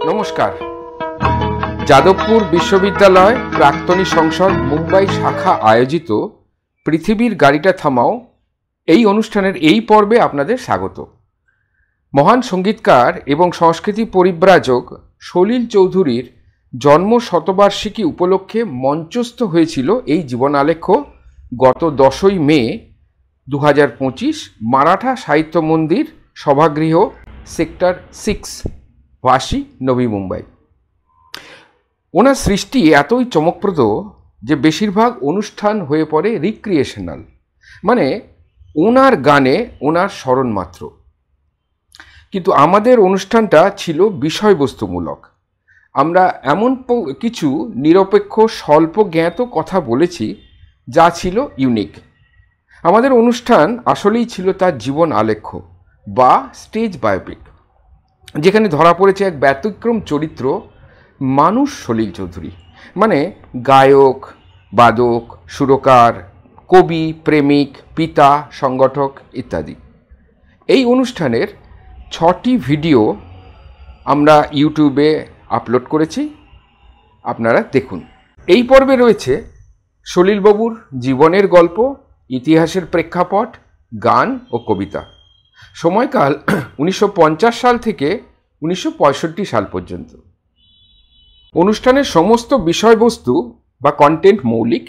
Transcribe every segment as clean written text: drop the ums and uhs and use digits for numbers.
নমস্কার। যাদবপুর বিশ্ববিদ্যালয় প্রাক্তনী সংসদ মুম্বাই শাখা আয়োজিত পৃথিবীর গাড়িটা থামাও এই অনুষ্ঠানের এই পর্বে আপনাদের স্বাগত। মহান সঙ্গীতকার এবং সংস্কৃতি পরিব্রাজক সলিল চৌধুরীর জন্ম শতবার্ষিকী উপলক্ষে মঞ্চস্থ হয়েছিল এই জীবনালেখ্য গত 10ই মে 2025 মারাঠা সাহিত্য মন্দির সভাগৃহ সেক্টর 6 ভাসি নবী মুম্বাই। ওনার সৃষ্টি এতই চমকপ্রদ যে বেশিরভাগ অনুষ্ঠান হয়ে পড়ে রিক্রিয়েশনাল, মানে ওনার গানে ওনার স্মরণ মাত্র। কিন্তু আমাদের অনুষ্ঠানটা ছিল বিষয়বস্তুমূলক। আমরা এমন কিছু নিরপেক্ষ স্বল্প জ্ঞাত কথা বলেছি যা ছিল ইউনিক। আমাদের অনুষ্ঠান আসলেই ছিল তার জীবন আলেখ্য বা স্টেজ বায়োপিক, যেখানে ধরা পড়েছে এক ব্যতিক্রম চরিত্র মানুষ সলিল চৌধুরী, মানে গায়ক, বাদক, সুরকার, কবি, প্রেমিক, পিতা, সংগঠক ইত্যাদি। এই অনুষ্ঠানের 6টি ভিডিও আমরা ইউটিউবে আপলোড করেছি, আপনারা দেখুন। এই পর্বে রয়েছে সলিলবাবুর জীবনের গল্প, ইতিহাসের প্রেক্ষাপট, গান ও কবিতা। সময়কাল 1950 সাল থেকে 1965 সাল পর্যন্ত। অনুষ্ঠানের সমস্ত বিষয়বস্তু বা কন্টেন্ট মৌলিক।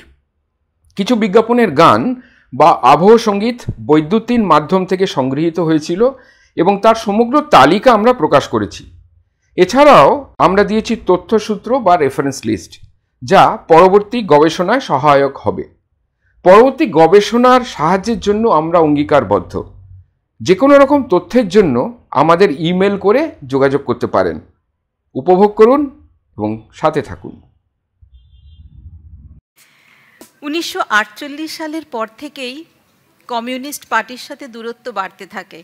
কিছু বিজ্ঞাপনের গান বা আবহ সঙ্গীত বৈদ্যুতিন মাধ্যম থেকে সংগৃহীত হয়েছিল এবং তার সমগ্র তালিকা আমরা প্রকাশ করেছি। এছাড়াও আমরা দিয়েছি তথ্যসূত্র বা রেফারেন্স লিস্ট, যা পরবর্তী গবেষণায় সহায়ক হবে। পরবর্তী গবেষণার সাহায্যের জন্য আমরা অঙ্গীকারবদ্ধ। যে কোনো রকম তথ্যের জন্য আমাদের ইমেল করে যোগাযোগ করতে পারেন। উপভোগ করুন এবং সাথে থাকুন। 1948 সালের পর থেকেই কমিউনিস্ট পার্টির সাথে দূরত্ব বাড়তে থাকে।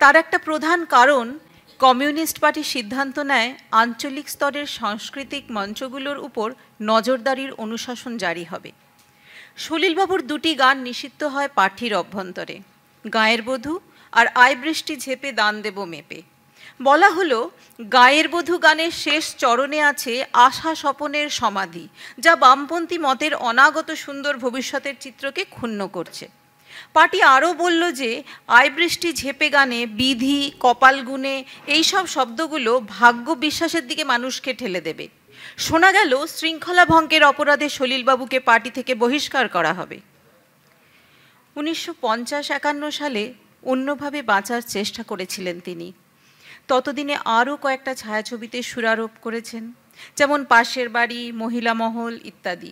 তার একটা প্রধান কারণ, কমিউনিস্ট পার্টি সিদ্ধান্ত নেয় আঞ্চলিক স্তরের সাংস্কৃতিক মঞ্চগুলোর উপর নজরদারির অনুশাসন জারি হবে। সলিলবাবুর 2টি গান নিষিদ্ধ হয় পার্টির অভ্যন্তরে, গায়ের বধূ আর আয় বৃষ্টি ঝেপে দান দেব মেপে। বলা হলো, গায়ের বধূ গানের শেষ চরণে আছে আশা স্বপনের সমাধি, যা বামপন্থী মতের অনাগত সুন্দর ভবিষ্যতের চিত্রকে ক্ষুণ্ণ করছে। পার্টি আরও বলল যে আয় বৃষ্টি ঝেপে গানে বিধি, কপাল গুণে এইসব শব্দগুলো ভাগ্য বিশ্বাসের দিকে মানুষকে ঠেলে দেবে। শোনা গেল শৃঙ্খলা ভঙ্গের অপরাধে সলিলবাবুকে পার্টি থেকে বহিষ্কার করা হবে। 1950-51 সালে অন্যভাবে বাঁচার চেষ্টা করেছিলেন তিনি। ততদিনে আরও কয়েকটা ছায়াছবিতে সুরারোপ করেছেন, যেমন পাশের বাড়ি, মহিলা মহল ইত্যাদি।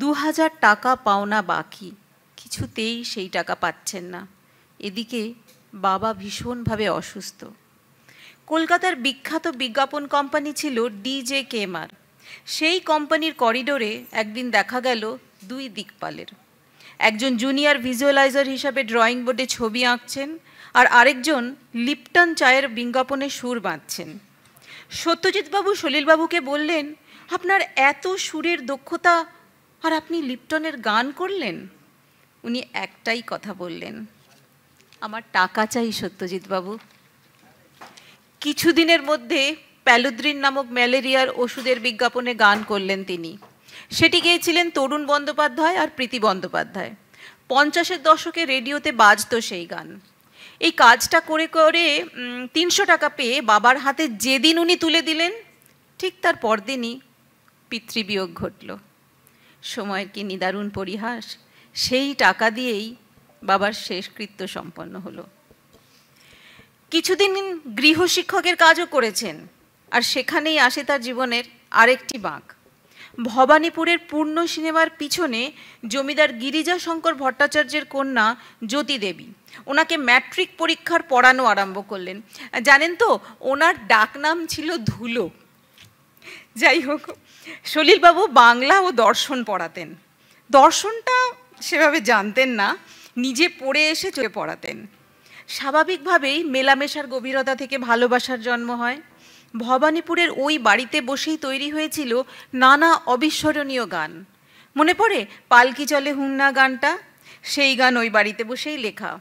2000 টাকা পাওনা বাকি, কিছুতেই সেই টাকা পাচ্ছেন না। এদিকে বাবা ভীষণভাবে অসুস্থ। কলকাতার বিখ্যাত বিজ্ঞাপন কোম্পানি ছিল ডিজে কেমার। সেই কোম্পানির করিডোরে একদিন দেখা গেল 2 দিকপালের। একজন জুনিয়র ভিজুয়ালাইজার হিসাবে ড্রয়িং বোর্ডে ছবি আঁকছেন, আর আরেকজন লিপটন চায়ের বিজ্ঞাপনে সুর বাঁধছেন। সত্যজিৎবাবু সলিলবাবুকে বললেন, আপনার এত সুরের দক্ষতা আর আপনি লিপটনের গান করলেন? উনি একটাই কথা বললেন, আমার টাকা চাই সত্যজিৎবাবু। কিছুদিনের মধ্যে প্যালুদ্রিন নামক ম্যালেরিয়ার ওষুধের বিজ্ঞাপনে গান করলেন তিনি। সেটি গেয়েছিলেন তরুণ বন্দ্যোপাধ্যায় আর প্রীতি বন্দ্যোপাধ্যায়। 50-এর দশকে রেডিওতে বাজত সেই গান। এই কাজটা করে করে 300 টাকা পেয়ে বাবার হাতে যেদিন উনি তুলে দিলেন, ঠিক তার পরদিনই পিতৃবিয়োগ ঘটল। সময়ের কি নিদারুণ পরিহাস! সেই টাকা দিয়েই বাবার শেষকৃত্য সম্পন্ন হলো। কিছুদিন গৃহশিক্ষকের কাজও করেছেন, আর সেখানেই আসে তার জীবনের আরেকটি বাঁক। ভবানীপুরের পূর্ণ সিনেমার পিছনে জমিদার গিরিজাশঙ্কর ভট্টাচার্যের কন্যা জ্যোতি দেবী ওনাকে ম্যাট্রিক পরীক্ষার পড়ানো আরম্ভ করলেন। জানেন তো, ওনার ডাকনাম ছিল ধুলো। যাই হোক, সলিলবাবু বাংলা ও দর্শন পড়াতেন। দর্শনটা সেভাবে জানতেন না, নিজে পড়ে এসে চলে পড়াতেন। স্বাভাবিকভাবেই মেলামেশার গভীরতা থেকে ভালোবাসার জন্ম হয়। ভবানীপুরের ওই বাড়িতে বসেই তৈরি হয়েছিল নানা অবিস্মরণীয় গান। মনে পড়ে পালকি চলে হুন্না গানটা? সেই গান ওই বাড়িতে বসেই লেখা।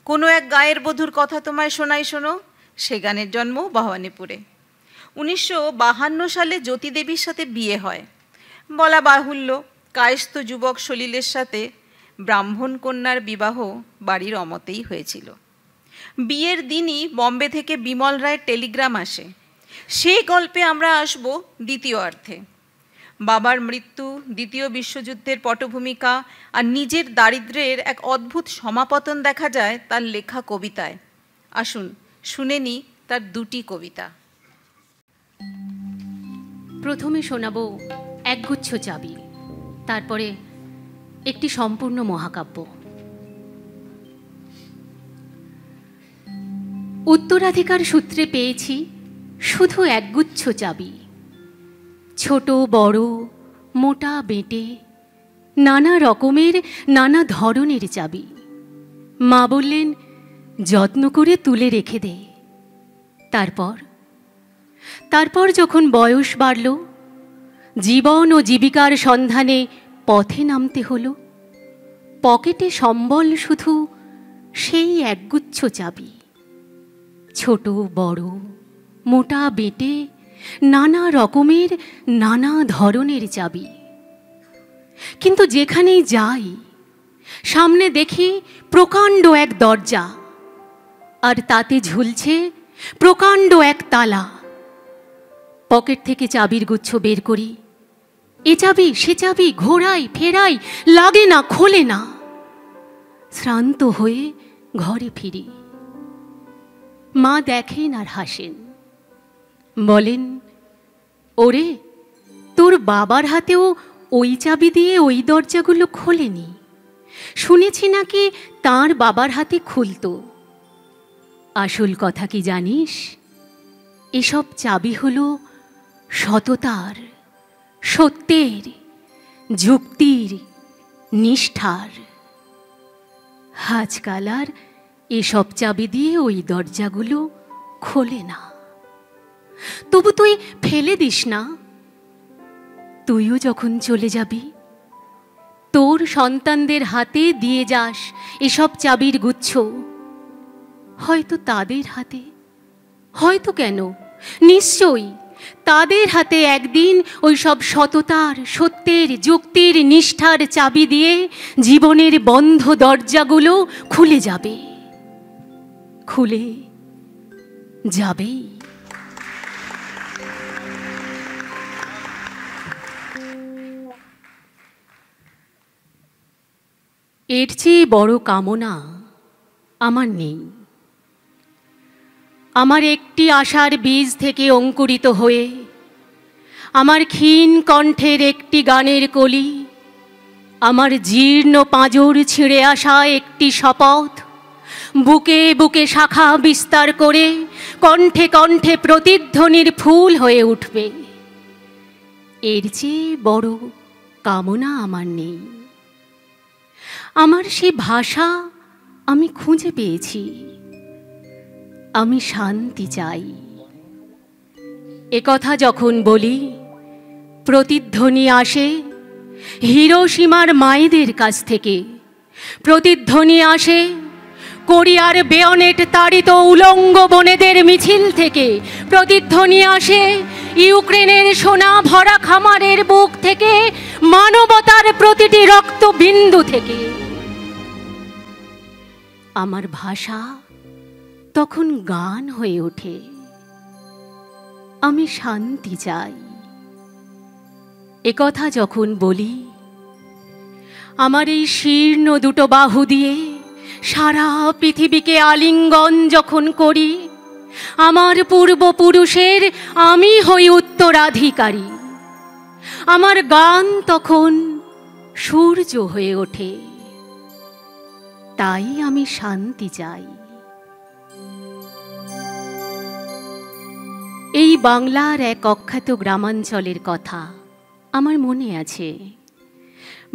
কোনো এক গায়ের বধূর কথা তোমায় শোনাই শোনো, সে গানের জন্ম ভবানীপুরে। 1952 সালে জ্যোতি দেবীর সাথে বিয়ে হয়। বলা বাহুল্য, কায়স্থ যুবক সলিলের সাথে ব্রাহ্মণ কন্যার বিবাহ বাড়ির অমতেই হয়েছিল। বিয়ের দিনই বম্বে থেকে বিমল রায়ের টেলিগ্রাম আসে। সেই গল্পে আমরা আসব দ্বিতীয় অর্থে। বাবার মৃত্যু, দ্বিতীয় বিশ্বযুদ্ধের পটভূমিকা আর নিজের দারিদ্র্যের এক অদ্ভুত সমাপতন দেখা যায় তার লেখা কবিতায়। আসুন শুনে নিই তার দুটি কবিতা। প্রথমে শোনাব একগুচ্ছ চাবি, তারপরে একটি সম্পূর্ণ মহাকাব্য। উত্তরাধিকার সূত্রে পেয়েছি শুধু একগুচ্ছ চাবি, ছোট বড় মোটা বেঁটে নানা রকমের নানা ধরনের চাবি। মা বললেন, যত্ন করে তুলে রেখে দে। তারপর যখন বয়স বাড়ল, জীবন ও জীবিকার সন্ধানে পথে নামতে হলো, পকেটে সম্বল শুধু সেই একগুচ্ছ চাবি, ছোট বড় মোটা বেঁটে নানা রকমের নানা ধরনের চাবি। কিন্তু যেখানেই যাই সামনে দেখি প্রকাণ্ড এক দরজা, আর তাতে ঝুলছে প্রকাণ্ড এক তালা। পকেট থেকে চাবির গুচ্ছ বের করি, এ চাবি সে চাবি ঘোরাই ফেরাই, লাগে না, খোলে না। শ্রান্ত হয়ে ঘরে ফিরি। মা দেখেন আর হাসেন, বলেন, ওরে, তোর বাবার হাতেও ওই চাবি দিয়ে ওই দরজাগুলো খোলেনি, শুনেছি নাকি তার বাবার হাতে খুলতো। আসল কথা কি জানিস? এসব চাবি হলো সততার, সত্যের, যুক্তির, নিষ্ঠার। আজকাল আর এসব চাবি দিয়ে ওই দরজাগুলো খোলে না। তবু তুই ফেলে দিস না। তুইও যখন চলে যাবি, তোর সন্তানদের হাতে দিয়ে যাস এসব চাবির গুচ্ছ। হয়তো তাদের হাতে, হয়তো কেন, নিশ্চয়ই তাদের হাতে একদিন ওই সব সততার, সত্যের, যুক্তির, নিষ্ঠার চাবি দিয়ে জীবনের বন্ধ দরজাগুলো খুলে যাবে, খুলে যাবেই। এর চেয়ে বড় কামনা আমার নেই। আমার একটি আশার বীজ থেকে অঙ্কুরিত হয়ে আমার ক্ষীণ কণ্ঠের একটি গানের কলি, আমার জীর্ণ পাঁজর ছিঁড়ে আসা একটি শপথ বুকে বুকে শাখা বিস্তার করে কণ্ঠে কণ্ঠে প্রতিধ্বনির ফুল হয়ে উঠবে। এর চেয়ে বড় কামনা আমার নেই। আমার সে ভাষা আমি খুঁজে পেয়েছি। আমি শান্তি চাই। একথা যখন বলি, প্রতিধ্বনি আসে হিরোশিমার মায়েদের কাছ থেকে, প্রতিধ্বনি আসে কোরিয়ার বেয়নেট তাড়িত উলঙ্গ বনেদের মিছিল থেকে, প্রতিধ্বনি আসে ইউক্রেনের সোনা ভরা খামারের বুক থেকে, মানবতার প্রতিটি রক্তবিন্দু থেকে। আমার ভাষা তখন গান হয়ে ওঠে। আমি শান্তি চাই। একথা যখন বলি, আমার এই শীর্ণ দুটো বাহু দিয়ে সারা পৃথিবীকে আলিঙ্গন যখন করি, আমার পূর্বপুরুষের আমি হই উত্তরাধিকারী। আমার গান তখন সূর্য হয়ে ওঠে। তাই আমি শান্তি চাই। এই বাংলার এক অখ্যাত গ্রামাঞ্চলের কথা আমার মনে আছে।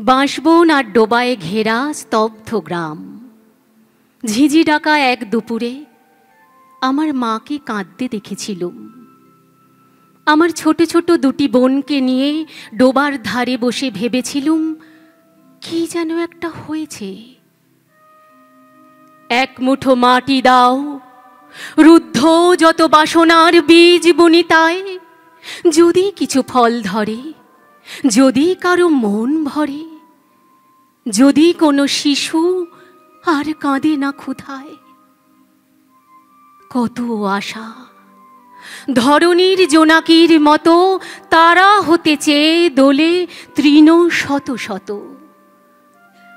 বাঁশবন আর ডোবায় ঘেরা স্তব্ধ গ্রাম। ঝিঝি ডাকা এক দুপুরে আমার মাকে কাঁদতে দেখেছিলুম। আমার ছোট ছোট দুটি বোনকে নিয়ে ডোবার ধারে বসে ভেবেছিলুম কি যেন একটা হয়েছে। এক মুঠো মাটি দাও রুদ্ধ যত বাসনার বীজ বনিতায়, যদি কিছু ফল ধরে, যদি কারো মন ভরে, যদি কোনো শিশু আর কাঁদে না ক্ষুধায়। কত আশা ধরণীর জোনাকির মতো তারা হতে চেয়ে দোলে তৃণ শত শত,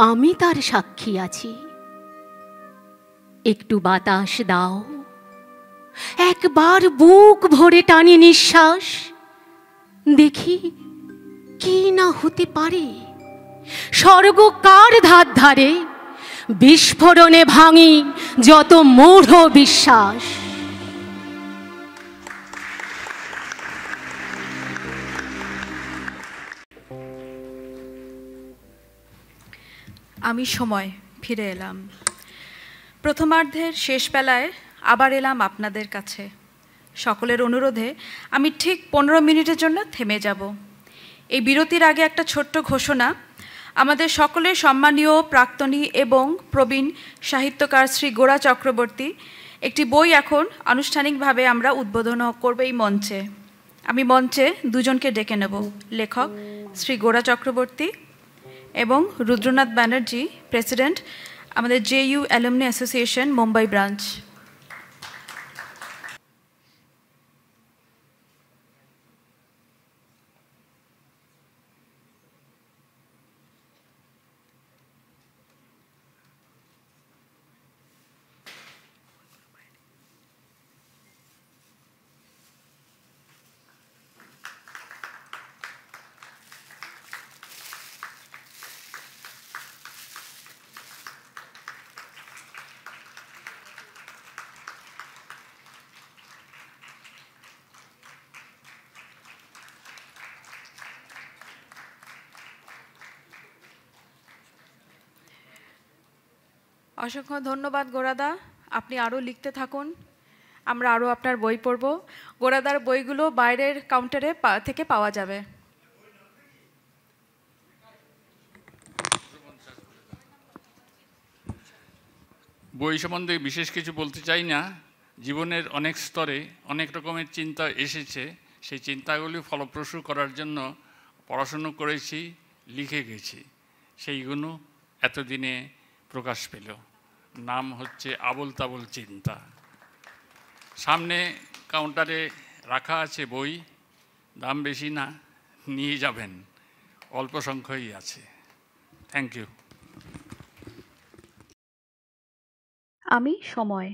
আমি তার সাক্ষী আছি। একটু বাতাস দাও, একবার বুক ভরে টানি নিঃশ্বাস, দেখি কি না হতে পারে। স্বর্গ কার ধার ধারে, বিস্ফোরণে ভাঙি যত মূঢ় বিশ্বাস। আমি সময় ফিরে এলাম। প্রথমার্ধের শেষ বেলায় আবার এলাম আপনাদের কাছে। সকলের অনুরোধে আমি ঠিক 15 মিনিটের জন্য থেমে যাব। এই বিরতির আগে একটা ছোট্ট ঘোষণা। আমাদের সকলের সম্মানীয় প্রাক্তনী এবং প্রবীণ সাহিত্যকার শ্রী গোরা চক্রবর্তী একটি বই এখন আনুষ্ঠানিকভাবে আমরা উদ্বোধন করব এই মঞ্চে। আমি মঞ্চে দুজনকে ডেকে নেব, লেখক শ্রী গোরা চক্রবর্তী এবং রুদ্রনাথ ব্যানার্জি, প্রেসিডেন্ট আমাদের JU alumni association Mumbai branch. অসংখ্য ধন্যবাদ গোরাদা, আপনি আরও লিখতে থাকুন, আমরা আরও আপনার বই পড়ব। গোরাদার বইগুলো বাইরের কাউন্টারে থেকে পাওয়া যাবে। বই সম্বন্ধে বিশেষ কিছু বলতে চাই না। জীবনের অনেক স্তরে অনেক রকমের চিন্তা এসেছে, সেই চিন্তাগুলি ফলপ্রসূ করার জন্য পড়াশুনো করেছি, লিখে গেছি, সেইগুলো এতদিনে প্রকাশ পেল। নাম হচ্ছে আবোল তাবোল চিন্তা। সামনে কাউন্টারে রাখা আছে বই, দাম বেশি না, নিয়ে যাবেন, অল্প সংখ্যই আছে। Thank you. আমি সময়।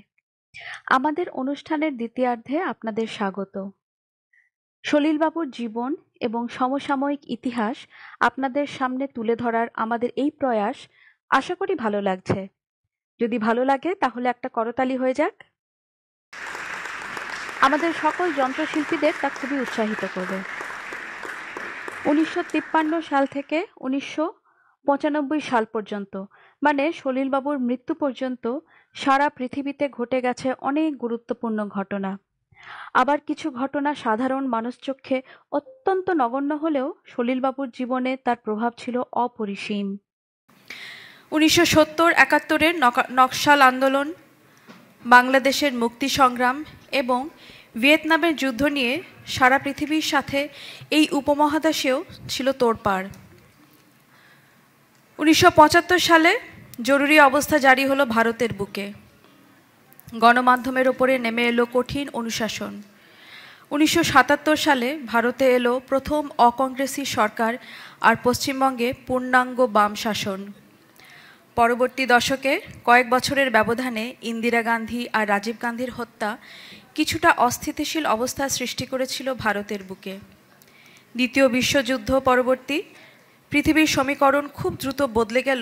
আমাদের অনুষ্ঠানের দ্বিতীয়ার্ধে আপনাদের স্বাগত। সলিলবাবুর জীবন এবং সমসাময়িক ইতিহাস আপনাদের সামনে তুলে ধরার আমাদের এই প্রয়াস আশা করি ভালো লাগছে। যদি ভালো লাগে তাহলে একটা করতালি হয়ে যাক। আমাদের সকল যন্ত্রশিল্পীদের তা খুবই উৎসাহিত করবে। 1953 সাল থেকে 1995 সাল পর্যন্ত, মানে সলিলবাবুর মৃত্যু পর্যন্ত সারা পৃথিবীতে ঘটে গেছে অনেক গুরুত্বপূর্ণ ঘটনা। আবার কিছু ঘটনা সাধারণ মানুষচক্ষে অত্যন্ত নগণ্য হলেও সলিলবাবুর জীবনে তার প্রভাব ছিল অপরিসীম। 1970-71-এর নকশাল আন্দোলন, বাংলাদেশের মুক্তি সংগ্রাম এবং ভিয়েতনামের যুদ্ধ নিয়ে সারা পৃথিবীর সাথে এই উপমহাদেশেও ছিল তোড়পাড়। 1975 সালে জরুরি অবস্থা জারি হলো ভারতের বুকে। গণমাধ্যমের ওপরে নেমে এলো কঠিন অনুশাসন। 1977 সালে ভারতে এলো প্রথম অকংগ্রেসি সরকার আর পশ্চিমবঙ্গে পূর্ণাঙ্গ বাম শাসন। পরবর্তী দশকে কয়েক বছরের ব্যবধানে ইন্দিরা গান্ধী আর রাজীব গান্ধীর হত্যা কিছুটা অস্থিতিশীল অবস্থা সৃষ্টি করেছিল ভারতের বুকে। দ্বিতীয় বিশ্বযুদ্ধ পরবর্তী পৃথিবীর সমীকরণ খুব দ্রুত বদলে গেল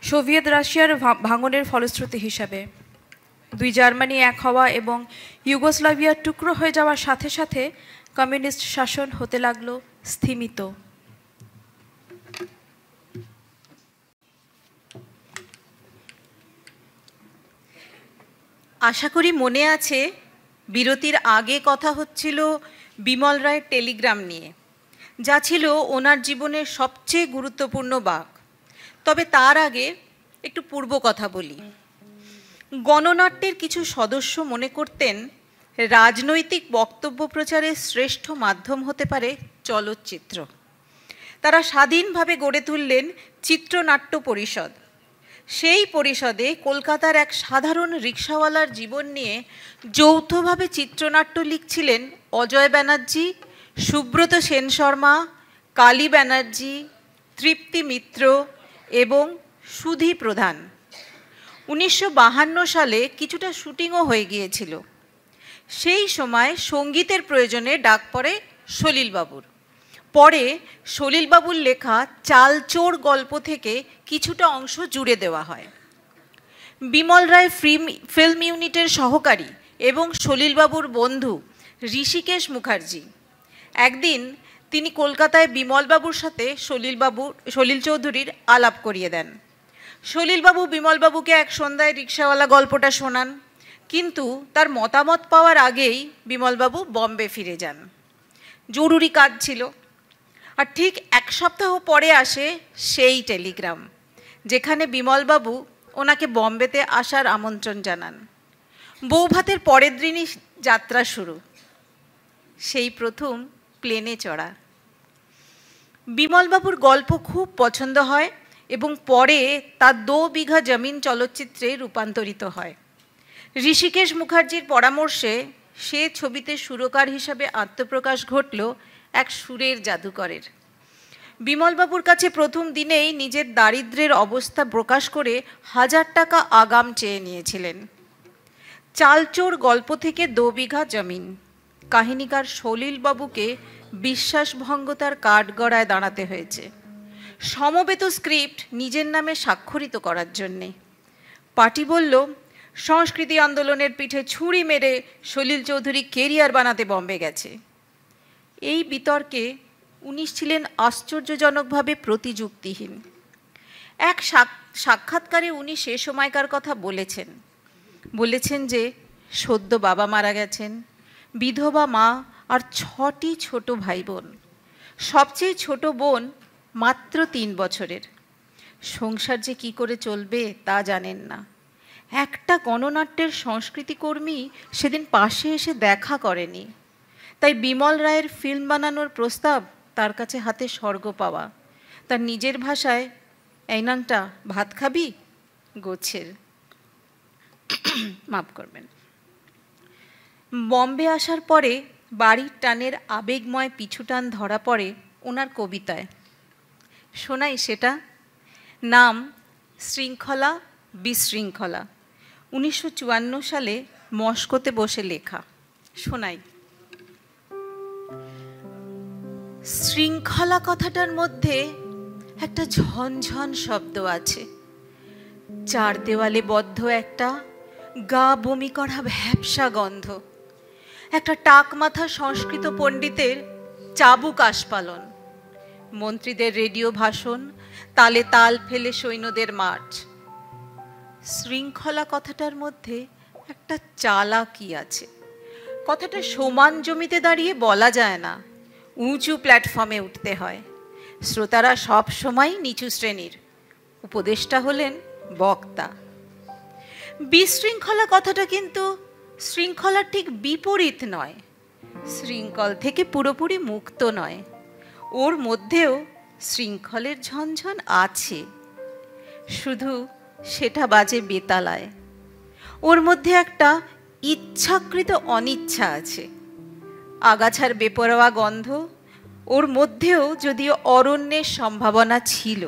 সোভিয়েত রাশিয়ার ভাঙনের ফলশ্রুতি হিসাবে। দুই জার্মানি এক হওয়া এবং ইউগোস্লাভিয়ার টুকরো হয়ে যাওয়ার সাথে সাথে কমিউনিস্ট শাসন হতে লাগলো স্থিমিত। আশা করি মনে আছে, বিরতির আগে কথা হচ্ছিল বিমল রায়ের টেলিগ্রাম নিয়ে, যা ছিল ওনার জীবনের সবচেয়ে গুরুত্বপূর্ণ বাঁক। তবে তার আগে একটু পূর্ব কথা বলি। গণনাট্যের কিছু সদস্য মনে করতেন রাজনৈতিক বক্তব্য প্রচারের শ্রেষ্ঠ মাধ্যম হতে পারে চলচ্চিত্র। তারা স্বাধীনভাবে গড়ে তুললেন চিত্রনাট্য পরিষদ। সেই পরিষদে কলকাতার এক সাধারণ রিকশাওয়ালার জীবন নিয়ে যৌথভাবে চিত্রনাট্য লিখছিলেন অজয় ব্যানার্জি, সুব্রত সেন শর্মা, কালী ব্যানার্জি, তৃপ্তি মিত্র এবং সুধী প্রধান। 1952 সালে কিছুটা শুটিংও হয়ে গিয়েছিল। সেই সময় সঙ্গীতের প্রয়োজনে ডাক পড়ে সলিলবাবুর। পরে সলিলবাবুর লেখা চালচোর গল্প থেকে কিছুটা অংশ জুড়ে দেওয়া হয়। বিমল রায় ফিল্ম ইউনিটের সহকারী এবং সলিলবাবুর বন্ধু ঋষিকেশ মুখার্জি একদিন তিনি কলকাতায় বিমলবাবুর সাথে সলিল চৌধুরীর আলাপ করিয়ে দেন। সলিলবাবু বিমলবাবুকে এক সন্ধ্যায় রিকশাওয়ালা গল্পটা শোনান, কিন্তু তার মতামত পাওয়ার আগেই বিমলবাবু বম্বে ফিরে যান। জরুরি কাজ ছিল। আর ঠিক এক সপ্তাহ পরে আসে সেই টেলিগ্রাম, যেখানে বিমলবাবু ওনাকে বম্বেতে আসার আমন্ত্রণ জানান। বৌভাতের পরের দিনই যাত্রা শুরু, সেই প্রথম প্লেনে চড়া। বিমলবাবুর গল্প খুব পছন্দ হয় এবং পরে তার 2 বিঘা জমিন চলচ্চিত্রে রূপান্তরিত হয়। ঋষিকেশ মুখার্জির পরামর্শে সে ছবিতে সুরকার হিসাবে আত্মপ্রকাশ ঘটল এক সুরের জাদুকরের। বিমলবাবুর কাছে প্রথম দিনেই নিজের দারিদ্র্যের অবস্থা প্রকাশ করে 1000 টাকা আগাম চেয়ে নিয়েছিলেন। চালচোর গল্প থেকে 2 বিঘা জমিন কাহিনীকার সলিলবাবুকে বিশ্বাসভঙ্গতার কাঠগড়ায় দাঁড়াতে হয়েছে। সমবেত স্ক্রিপ্ট নিজের নামে স্বাক্ষরিত করার জন্যে। পার্টি বলল, সংস্কৃতি আন্দোলনের পিঠে ছুরি মেরে সলিল চৌধুরী কেরিয়ার বানাতে বম্বে গেছে। এই বিতর্কে উনি ছিলেন আশ্চর্যজনকভাবে প্রতিযুক্তিহীন। এক সাক্ষাৎকারে উনি সে সময়কার কথা বলেছেন যে সদ্য বাবা মারা গেছেন, বিধবা মা আর 6টি ছোট ভাই বোন। সবচেয়ে ছোট বোন মাত্র 3 বছরের। সংসার যে কি করে চলবে তা জানেন না। একটা গণনাট্যের সংস্কৃতিকর্মী সেদিন পাশে এসে দেখা করেনি। তাই বিমল রায়ের ফিল্ম বানানোর প্রস্তাব তার কাছে হাতে স্বর্গ পাওয়া। তার নিজের ভাষায়, এই নাংটা ভাত খাবি গোছের। মাফ করবেন। বম্বে আসার পরে বাড়ির টানের আবেগময় পিছুটান ধরা পড়ে ওনার কবিতায়। শোনাই সেটা। নাম শৃঙ্খলা বিশৃঙ্খলা। 1954 সালে মস্কোতে বসে লেখা। শোনাই। শৃঙ্খলা কথাটার মধ্যে একটা ঝনঝন শব্দ আছে। 4 দেওয়ালে বদ্ধ একটা গা বমি করা ভ্যাপসা গন্ধ। একটা টাক মাথা সংস্কৃত পণ্ডিতের চাবুক আস্ফালন। মন্ত্রীদের রেডিও ভাষণ, তালে তাল ফেলে সৈন্যদের মার্চ। শৃঙ্খলা কথাটার মধ্যে একটা চালাকি আছে। কথাটা সমান জমিতে দাঁড়িয়ে বলা যায় না, উঁচু প্ল্যাটফর্মে উঠতে হয়। শ্রোতারা সব সময় নিচু শ্রেণীর, উপদেষ্টা হলেন বক্তা। বিশৃঙ্খলা কথাটা কিন্তু শৃঙ্খলার ঠিক বিপরীত নয়, শৃঙ্খল থেকে পুরোপুরি মুক্ত নয়। ওর মধ্যেও শৃঙ্খলের ঝনঝন আছে, শুধু সেটা বাজে বেতালায়। ওর মধ্যে একটা ইচ্ছাকৃত অনিচ্ছা আছে, আগাছার বেপরোয়া গন্ধ। ওর মধ্যেও যদিও অরণ্যের সম্ভাবনা ছিল।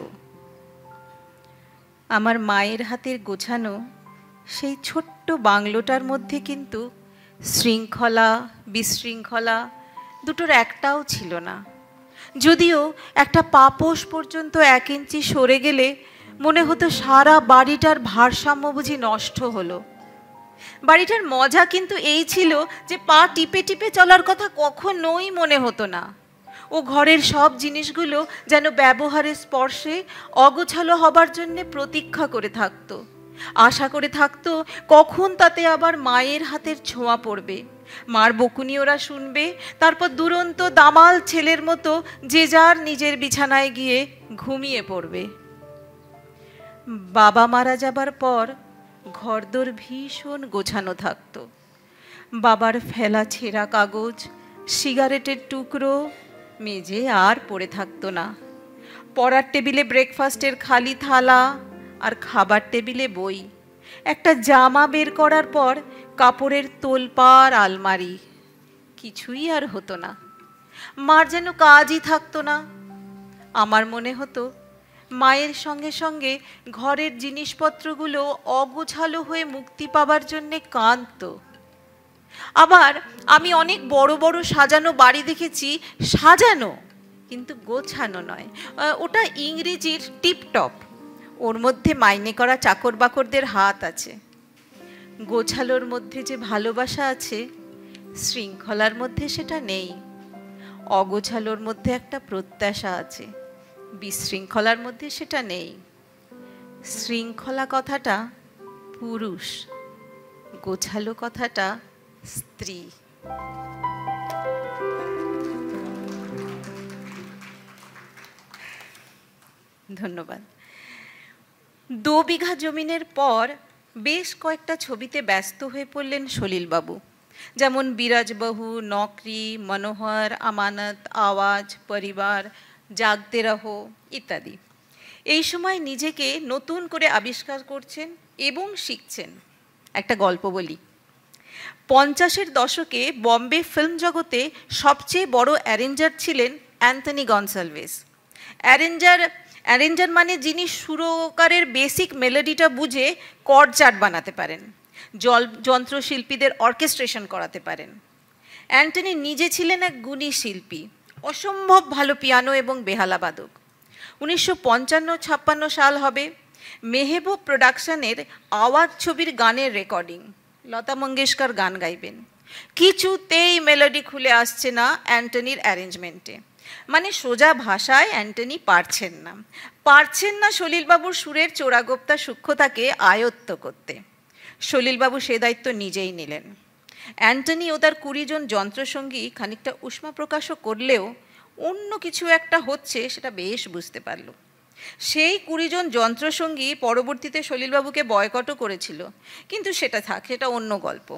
আমার মায়ের হাতের গোছানো সেই ছোট্ট বাংলোটার মধ্যে কিন্তু শৃঙ্খলা বিশৃঙ্খলা দুটোর একটাও ছিল না। যদিও একটা পাপোশ পর্যন্ত 1 ইঞ্চি সরে গেলে মনে হতো সারা বাড়িটার ভারসাম্য বুঝি নষ্ট হলো। বাড়িটার মজা কিন্তু এই ছিল যে পা টিপে টিপে চলার কথা কখনোই মনে হতো না। ও ঘরের সব জিনিসগুলো যেন ব্যবহারের স্পর্শে অগোছালো হবার জন্যে প্রতীক্ষা করে থাকতো, আশা করে থাকতো কখন তাতে আবার মায়ের হাতের ছোঁয়া পড়বে, মার বকুনি ওরা শুনবে, তারপর দুরন্ত দামাল ছেলের মতো যে যার নিজের বিছানায় গিয়ে ঘুমিয়ে পড়বে। বাবা মারা যাবার পর ঘরদোর ভীষণ গোছানো থাকতো। বাবার ফেলা ছেঁড়া কাগজ, সিগারেটের টুকরো মেঝে আর পড়ে থাকতো না। পড়ার টেবিলে ব্রেকফাস্টের খালি থালা, আর খাবার টেবিলে বই। একটা জামা বের করার পর কাপড়ের তোলপাড় আলমারি, কিছুই আর হতো না। মার যেন কাজই থাকতো না। আমার মনে হতো মায়ের সঙ্গে সঙ্গে ঘরের জিনিসপত্রগুলো অগোছালো হয়ে মুক্তি পাবার জন্যে কাঁদতো। আবার আমি অনেক বড় বড় সাজানো বাড়ি দেখেছি, সাজানো কিন্তু গোছানো নয়, ওটা ইংরেজির টিপটপ। ওর মধ্যে মাইনে করা চাকর বাকরদের হাত আছে। গোছালোর মধ্যে যে ভালোবাসা আছে, শৃঙ্খলার মধ্যে সেটা নেই। অগোছালোর মধ্যে একটা প্রত্যাশা আছে, বিশৃঙ্খলার মধ্যে সেটা নেই। শৃঙ্খলা কথাটা পুরুষ, গোছালো কথাটা স্ত্রী। ধন্যবাদ। 2 বিঘা জমিনের পর বেশ কয়েকটা ছবিতে ব্যস্ত হয়ে পড়লেন সলিলবাবু, যেমন বিরাজবাহু, নকরি, মনোহর, আমানত, আওয়াজ, পরিবার, জাগতে রহো ইত্যাদি। এই সময় নিজেকে নতুন করে আবিষ্কার করছেন এবং শিখছেন। একটা গল্প বলি। 50-এর দশকে বম্বে ফিল্ম জগতে সবচেয়ে বড় অ্যারেঞ্জার ছিলেন অ্যান্থনি গনসালভেস। অ্যারেঞ্জার মানে যিনি সুরকারের বেসিক মেলোডিটা বুঝে কর্ড চার্ট বানাতে পারেন, যন্ত্রশিল্পীদের অর্কেস্ট্রেশন করাতে পারেন। অ্যান্টনি নিজে ছিলেন এক গুণী শিল্পী, অসম্ভব ভালো পিয়ানো এবং বেহালা বাদক। 1955-56 সাল হবে, মেহবুব প্রোডাকশনের আওয়াজ ছবির গানের রেকর্ডিং। লতা মঙ্গেশকর গান গাইবেন, কিছুতেই মেলোডি খুলে আসছে না অ্যান্টনির অ্যারেঞ্জমেন্টে। মানে সোজা ভাষায় অ্যান্টনি পারছেন না সলিলবাবুর সুরের চোরাগোপ্তা সূক্ষ্মতাকে আয়ত্ত করতে। সলিলবাবু সে দায়িত্ব নিজেই নিলেন। অ্যান্টনি ও তার 20 জন যন্ত্রসঙ্গী খানিকটা উষ্মা প্রকাশও করলেও অন্য কিছু একটা হচ্ছে সেটা বেশ বুঝতে পারল। সেই 20 জন যন্ত্রসঙ্গী পরবর্তীতে সলিলবাবুকে বয়কটও করেছিল, কিন্তু সেটা থাক, সেটা অন্য গল্প।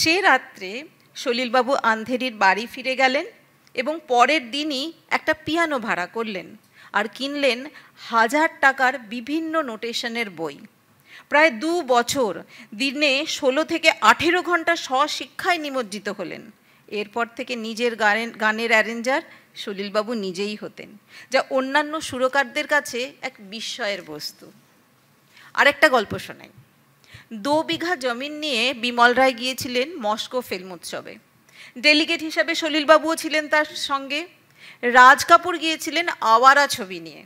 সে রাত্রে সলিলবাবু আন্ধেরির বাড়ি ফিরে গেলেন এবং পরের দিনই একটা পিয়ানো ভাড়া করলেন আর কিনলেন 1000 টাকার বিভিন্ন নোটেশনের বই। প্রায় 2 বছর দিনে 16 থেকে 18 ঘন্টা স্বশিক্ষায় নিমজ্জিত হলেন। এরপর থেকে নিজের গানের অ্যারেঞ্জার সলিলবাবু নিজেই হতেন, যা অন্যান্য সুরকারদের কাছে এক বিস্ময়ের বস্তু। আরেকটা গল্প শোনাই। 2 বিঘা জমিন নিয়ে বিমল রায় গিয়েছিলেন মস্কো ফিল্ম উৎসবে। ডেলিগেট হিসাবে সলিলবাবুও ছিলেন তার সঙ্গে। রাজ কাপুর গিয়েছিলেন আওয়ারা ছবি নিয়ে।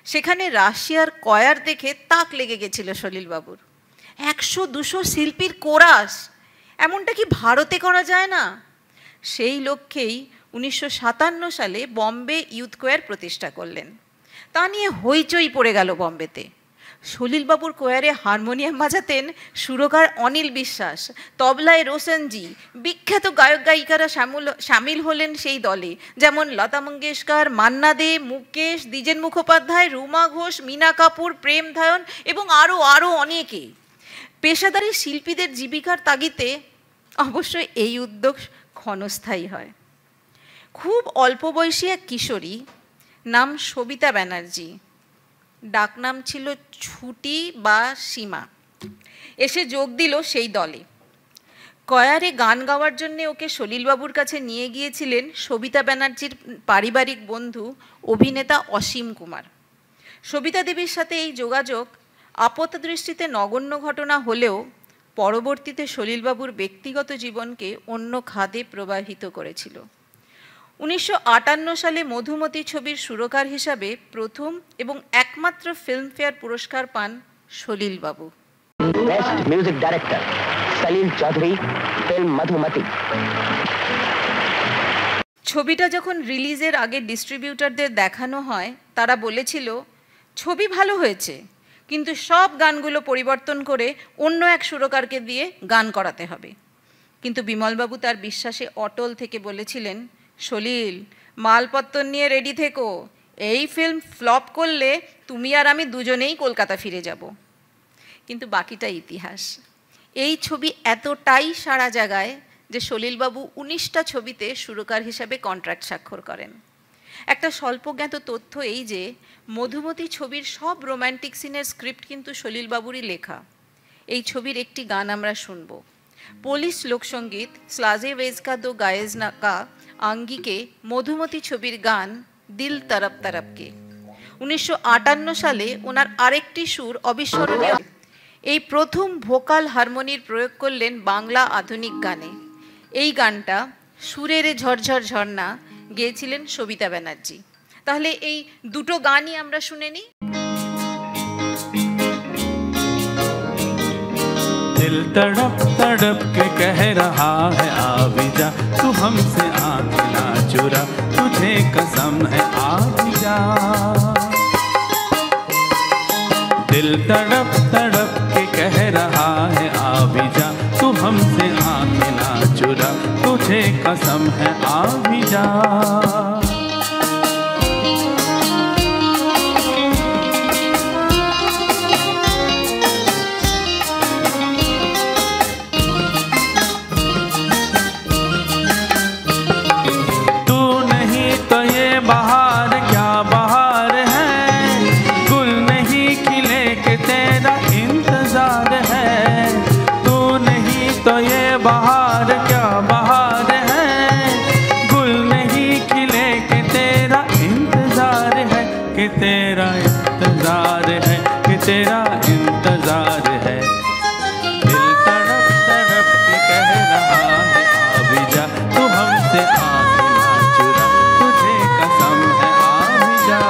সেখানে রাশিয়ার কয়ার দেখে তাক লেগে গেছিল সলিলবাবুর। 100-200 শিল্পীর কোরাস, এমনটা কি ভারতে করা যায় না? সেই লক্ষ্যেই 1957 সালে বম্বে ইউথ কোয়ার প্রতিষ্ঠা করলেন। তা নিয়ে হইচই পড়ে গেল বম্বেতে। সলিলবাবুর কোয়ারে হারমোনিয়াম বাজাতেন সুরকার অনিল বিশ্বাস, তবলায় রোশনজি, বিখ্যাত গায়ক গায়িকারা সামিল হলেন সেই দলে, যেমন লতা মঙ্গেশকর, মান্না দে, মুকেশ, দ্বিজেন মুখোপাধ্যায়, রুমা ঘোষ, মীনা কাপুর, প্রেম ধায়ন এবং আরও অনেকে। পেশাদারী শিল্পীদের জীবিকার তাগিদে অবশ্যই এই উদ্যোগ ক্ষণস্থায়ী হয়। খুব অল্প বয়সী এক কিশোরী, নাম সবিতা ব্যানার্জি, ডাকনাম ছিল ছুটি বা সীমা, এসে যোগ দিল সেই দলে। কয়ারে গান গাওয়ার জন্য ওকে সলিলবাবুর কাছে নিয়ে গিয়েছিলেন সবিতা ব্যানার্জির পারিবারিক বন্ধু অভিনেতা অসীম কুমার। সবিতা দেবীর সাথে এই যোগাযোগ আপাতদৃষ্টিতে নগণ্য ঘটনা হলেও পরবর্তীতে সলিলবাবুর ব্যক্তিগত জীবনকে অন্য খাদে প্রবাহিত করেছিল। 1958 সালে মধুমতি ছবির সুরকার হিসাবে প্রথম এবং একমাত্র ফিল্মফেয়ার পুরস্কার পান সলিলবাবু। Best music director Salil Chowdhury, film Madhumati. ছবিটা যখন রিলিজের আগে ডিস্ট্রিবিউটরদের দেখানো হয়, তারা বলেছিল ছবি ভালো হয়েছে, কিন্তু সব গানগুলো পরিবর্তন করে অন্য এক সুরকারকে দিয়ে গান করাতে হবে। কিন্তু বিমলবাবু তার বিশ্বাসে অটল থেকে বলেছিলেন, সলিল, মালপত্তর নিয়ে রেডি থেকো, এই ফিল্ম ফ্লপ করলে তুমি আর আমি দুজনেই কলকাতা ফিরে যাব। কিন্তু বাকিটা ইতিহাস। এই ছবি এতটাই সারা জায়গায় যে সলিলবাবু 19টা ছবিতে সুরকার হিসাবে কন্ট্রাক্ট স্বাক্ষর করেন। একটা স্বল্পজ্ঞাত তথ্য এই যে মধুমতি ছবির সব রোম্যান্টিক সিনের স্ক্রিপ্ট কিন্তু সলিলবাবুরই লেখা। এই ছবির একটি গান আমরা শুনব। পোলিশ লোকসঙ্গীত স্লাজে ভেজকা দো গায়েজ নাকা আঙ্গিকে মধুমতি ছবির গান দিল তরফ তরফকে। 1958 সালে ওনার আরেকটি সুর অবিস্মরণীয়। এই প্রথম ভোকাল হারমোনির প্রয়োগ করলেন বাংলা আধুনিক গানে। এই গানটা সুরের ঝরঝর ঝর্ণা গেয়েছিলেন সবিতা ব্যানার্জি। তাহলে এই দুটো গানই আমরা শুনে নিই। दिल तड़प तड़प के कह रहा है आ भी जा, तू हमसे आँख ना चुरा, तुझे कसम है आ भी जा। दिल तड़प तड़प के कह रहा है आ भी जा, तू हमसे आँख ना चुरा, तुझे कसम है आ भी जा। बहार क्या बहार है, गुल नहीं खिले के तेरा इंतजार है। तू नहीं तो ये बहार क्या बहार है, गुल नहीं खिले के तेरा इंतजार है, कि तेरा इंतजार है, कि तेरा इंतजार है। दिल तड़प तड़प के कह रहा है आ भी जा, तू हमसे आँख ना चुरा, तुझे कसम है आ भी जा।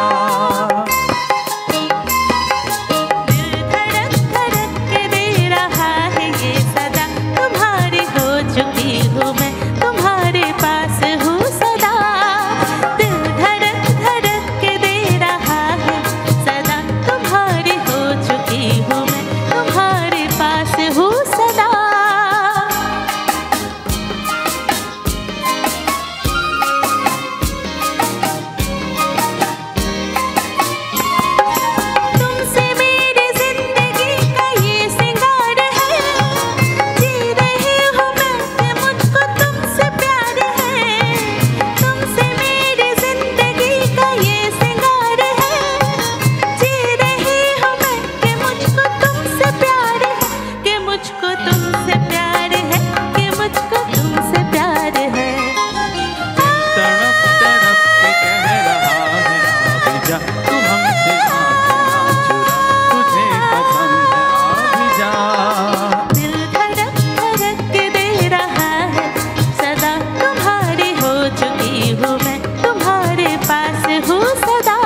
दिल धड़क धड़क के दे रहा है ये सदा, तुम्हारी हो चुकी हूँ मैं, तुम्हारे पास हूँ सदा। दिल धड़क धड़क के दे रहा है सदा, तुम्हारी हो चुकी हूँ मैं, तुम्हारे पास हूँ सदा। तुमसे मेरी जिंदगी का ये सिंगार है, जी रही हूँ मैं कि मुझको तुमसे प्यार है। तुमसे मेरी जिंदगी का ये सिंगार है, जी रही हूँ मैं कि मुझको तुमसे प्यार है, कि मुझको तुमसे प्यार है, कि मुझको तुमसे प्यार है। तड़प तड़प के कह रहा है आ भी जा, तू हमसे आँख ना चुरा, तुझे कसम है आ भी जा। दिल धड़क धड़क के दे रहा है सदा, तुम्हारी हो चुकी हूँ मैं, तुम्हारे पास हूँ सदा।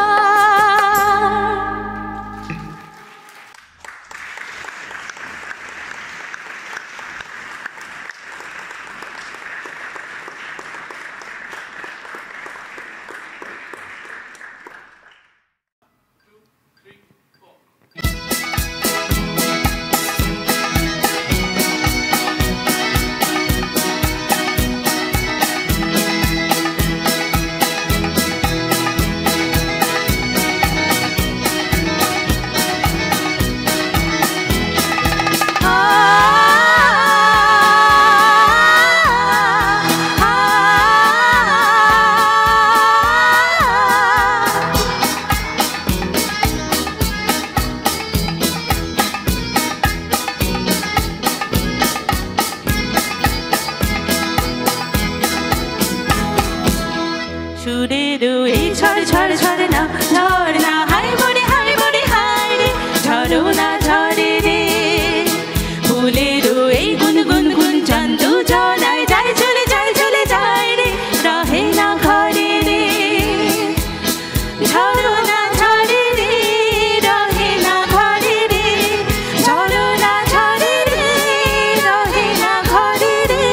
সুরের এই ঝড় ঝড় ঝড় না ঝড় না, হাই মরে রে, ঝড়ো না ঝরে রে। ফুলের এই গুন গুন গুন চান্দু জলায় যায়, চলে যায় রে, রহে না ঘরে রে। ঝড়ো না ঝরে রে, রহে না ঘরে রে, ঝড়ো না ঝরে রে, রহে না ঘরে রে।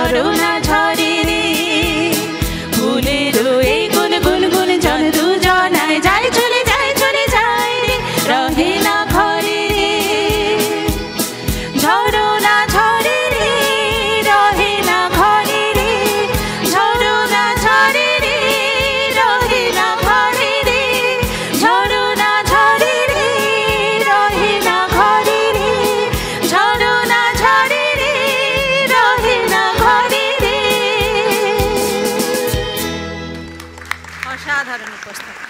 ঝরনা ঝরে রে ফুলেরও এই গুনগুন গুঞ্জন দুজনায় যায় চলে যায় রে রহে না ঘরে রে ঝরনা ঝরে রে রহে না ঘরে রে ঝরনা ঝরে রে রহে না ঘরে রে ঝরনা ঝরে রে রহে না ঘরে রে ঝরনা ঝরে রে রহে না ঘরে রে। অসাধারণ উপস্থাপনা।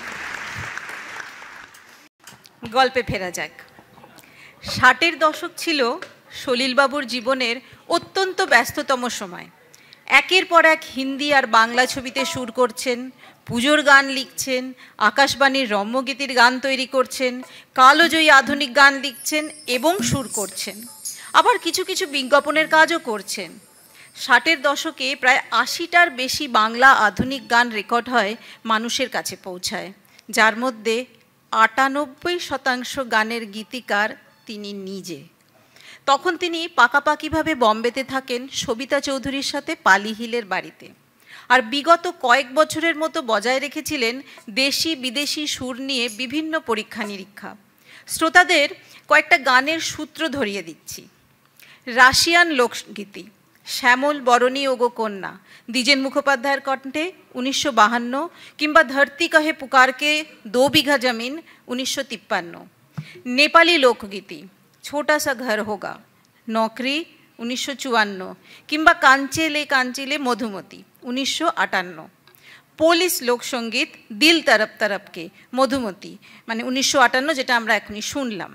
গল্পে ফেরা যাক। 60-এর দশক ছিল সলিলবাবুর জীবনের অত্যন্ত ব্যস্ততম সময়। একের পর এক হিন্দি আর বাংলা ছবিতে সুর করছেন, পুজোর গান লিখছেন, আকাশবাণীর রম্যগীতির গান তৈরি করছেন, কালজয়ী আধুনিক গান লিখছেন এবং সুর করছেন। আবার কিছু কিছু বিজ্ঞাপনের কাজও করছেন। 60-এর দশকে প্রায় 80টার বেশি বাংলা আধুনিক গান রেকর্ড হয়, মানুষের কাছে পৌঁছায়, যার মধ্যে 98% গানের গীতিকার তিনি নিজে। তখন তিনি পাকাপাকিভাবে বম্বেতে থাকেন সবিতা চৌধুরীর সাথে পালি হিলের বাড়িতে, আর বিগত কয়েক বছরের মতো বজায় রেখেছিলেন দেশি বিদেশি সুর নিয়ে বিভিন্ন পরীক্ষা নিরীক্ষা। শ্রোতাদের কয়েকটা গানের সূত্র ধরিয়ে দিচ্ছি। রাশিয়ান লোকগীতি শ্যামল বরণী ওগো কন্যা দ্বিজেন মুখোপাধ্যায়ের কণ্ঠে 1952, কিংবা ধরতি কহে পুকারকে 2 বিঘা জমিন 1953। নেপালি লোকগীতি ছোটা সা ঘর হোগা নকরি 1954, কিংবা কাঞ্চেলে মধুমতি 1958। পোলিশ লোকসঙ্গীত দিল তরফ তরফকে মধুমতি, মানে 1958, যেটা আমরা এখনই শুনলাম।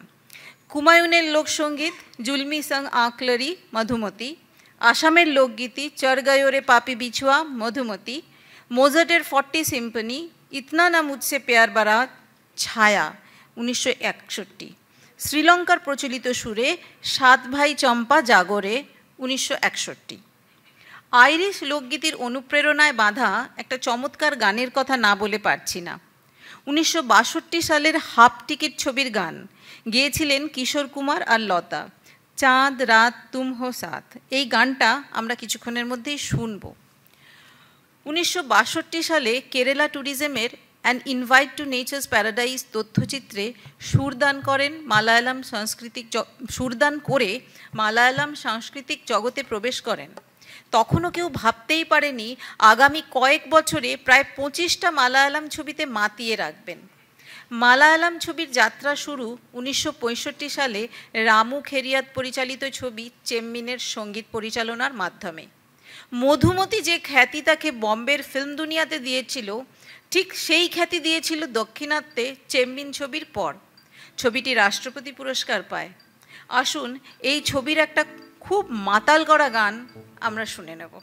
কুমায়ুনের লোকসঙ্গীত জুলমি সং আঁকলরি মধুমতি। আসামের লোকগীতি চর গয়ো রে পাপি বিছুয়া মধুমতি। মোজার্টের 40 সিম্ফনি ইতনা না মুঝসে প্যার বারাত ছায়া 1961। শ্রীলঙ্কার প্রচলিত সুরে 7 ভাই চম্পা জাগরে 1961। আইরিশ লোকগীতির অনুপ্রেরণায় বাঁধা একটা চমৎকার গানের কথা না বলে পারছি না। 1962 সালের হাফ টিকিট ছবির গান গেয়েছিলেন কিশোর কুমার আর লতা, চাঁদ রাত তুম হো সাথ। এই গানটা আমরা কিছুক্ষণের মধ্যেই শুনব। 1962 সালে কেরালা ট্যুরিজমের an invite to nature's paradise তথ্যচিত্রে সুরদান করে মালায়ালাম সাংস্কৃতিক জগতে প্রবেশ করেন। তখনও কেউ ভাবতেই পারেনি আগামী কয়েক বছরে প্রায় 25টা মালায়ালাম ছবিতে মাতিয়ে রাখবেন। মালায়ালাম ছবির যাত্রা শুরু 1965 সালে রামু খেরিয়াত পরিচালিত ছবি চেম্মিনের সঙ্গীত পরিচালনার মাধ্যমে। মধুমতি যে খ্যাতি তাকে বম্বের ফিল্ম দুনিয়াতে দিয়েছিল, ঠিক সেই খ্যাতি দিয়েছিল দক্ষিণাত্যে চেম্মিন ছবির পর। ছবিটি রাষ্ট্রপতি পুরস্কার পায়। আসুন এই ছবির একটা খুব মাতাল করা গান আমরা শুনে নেব।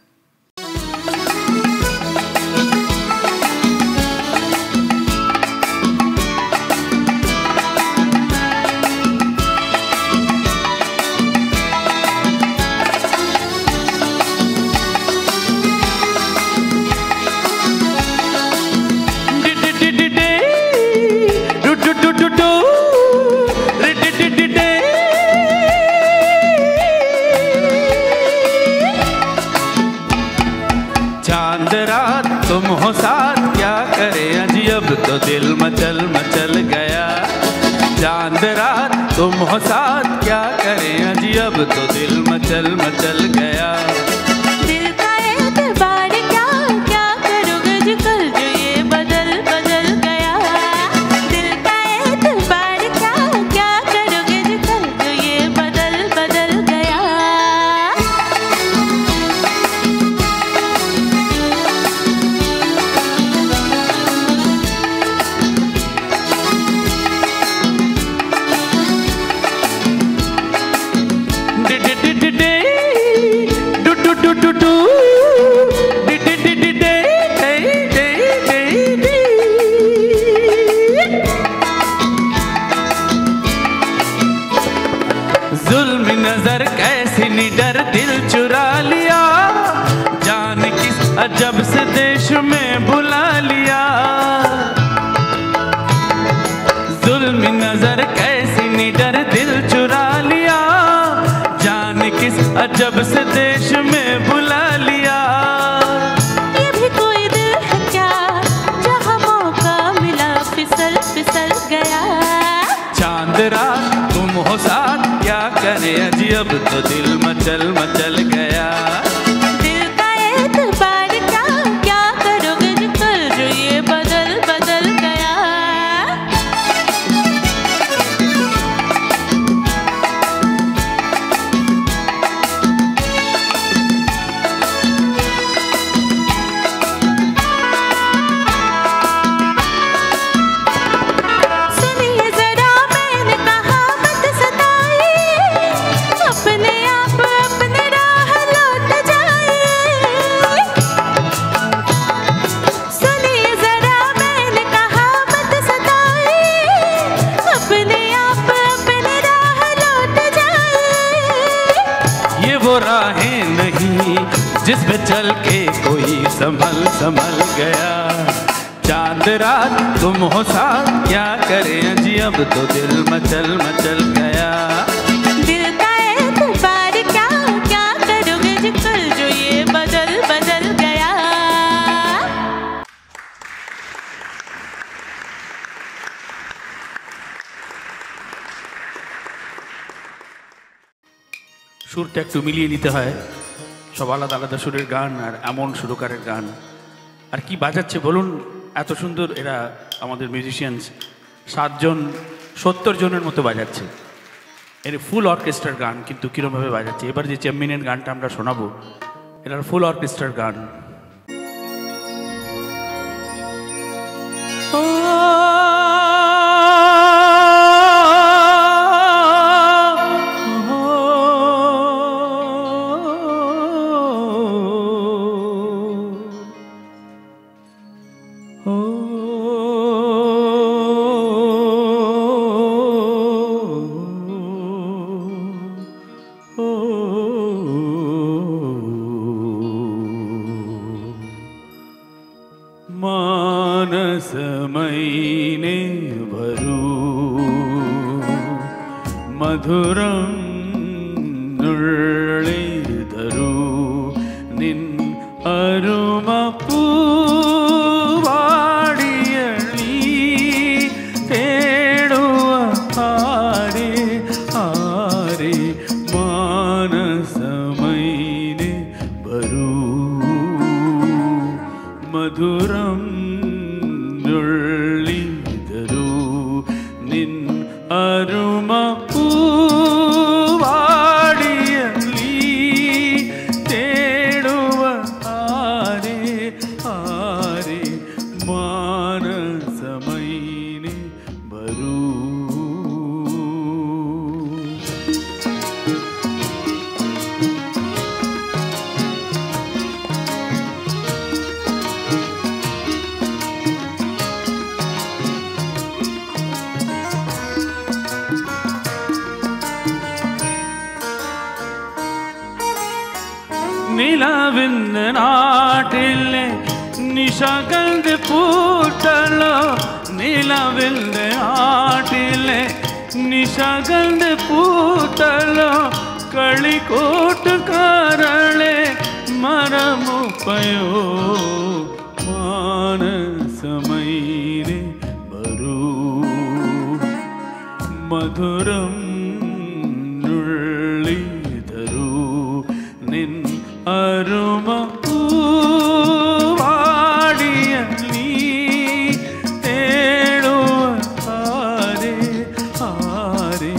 चांद रात तुम हो साथ क्या करे अजी अब तो दिल मचल मचल गया। चांद रात तुम हो साथ क्या करे अजी अब तो दिल मचल मचल गया। दिल का एतबार क्या क्या करोगे जो कल जो ये बदल बदल गया। दिल का एतबार क्या क्या करोगे जो कल जो ये बदल बदल गया। जुल्म नजर कैसी निडर दिल चुरा लिया। जान किस अजब से देश में बुला लिया। जुल्म नजर कैसी निडर दिल चुरा लिया। जान किस अजब से देश में बुला लिया। चल के कोई संभल संभल गया। चांद रात तुम हो साथ क्या करें जी, अब तो दिल मचल मचल गया। दिल का एतबार क्या क्या करोगे जी कल जो ये बदल बदल गया। সুরটা একটু মিলিয়ে নিতে হয়, সব আলাদা আলাদা সুরের গান আর এমন সুরকারের গান। আর কি বাজাচ্ছে বলুন, এত সুন্দর এরা আমাদের মিউজিশিয়ানস 7 জন 70 জনের মতো বাজাচ্ছে। এর ফুল অর্কেস্ট্রার গান, কিন্তু কীরকমভাবে বাজাচ্ছে। এবার যে চেম্মিনের গানটা আমরা শোনাবো এটার ফুল অর্কেস্ট্রার গান। मानसमयिने भरू मधुरं नुळ्ळिदरू निन् अरुमपूवाडियळि तेडुव आरे आरे मानसमयिने भरू मधुरं नुळ्ळिदरू निन् अरुमपूवाडियळि तेडुव आरे आरे मानसमयिने भरू। നിലാവിന്റെ നാട്ടിലെ നിശാഗന്ധ പൂട്ടലോ, നിലാവിന്റെ നാട്ടിലെ നിശാഗന്ധ പൂട്ടലോ, കളിക്കോട്ടുകാരളെ മരമുപ്പയോ മാനസമയിനെ വരൂ മധുരം നുള്ളിതരൂ നിൻ അരുമപ്പൂവാടിയളി തേടുവ ആരെ ആരെ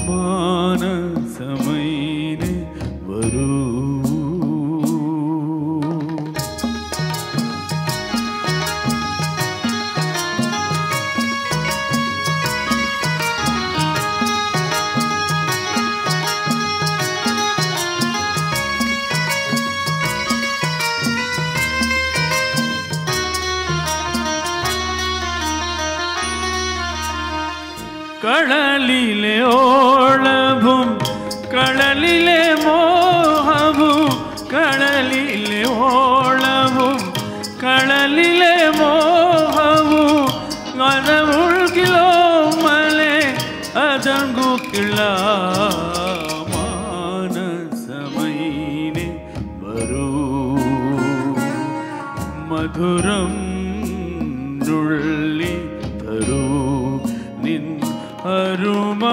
മാനസമയിനെ വരൂ. കടലിലെ ഓളവും കടലിലെ മോഹവും, കടലിലെ ഓളവും കടലിലെ മോഹവും, കടമുൾക്കിലോ മലെ അതങ്കുക്കിള മാനസമയിനെ വരൂ മധുരം നുള്ളി തരൂ നിൻ അരുമ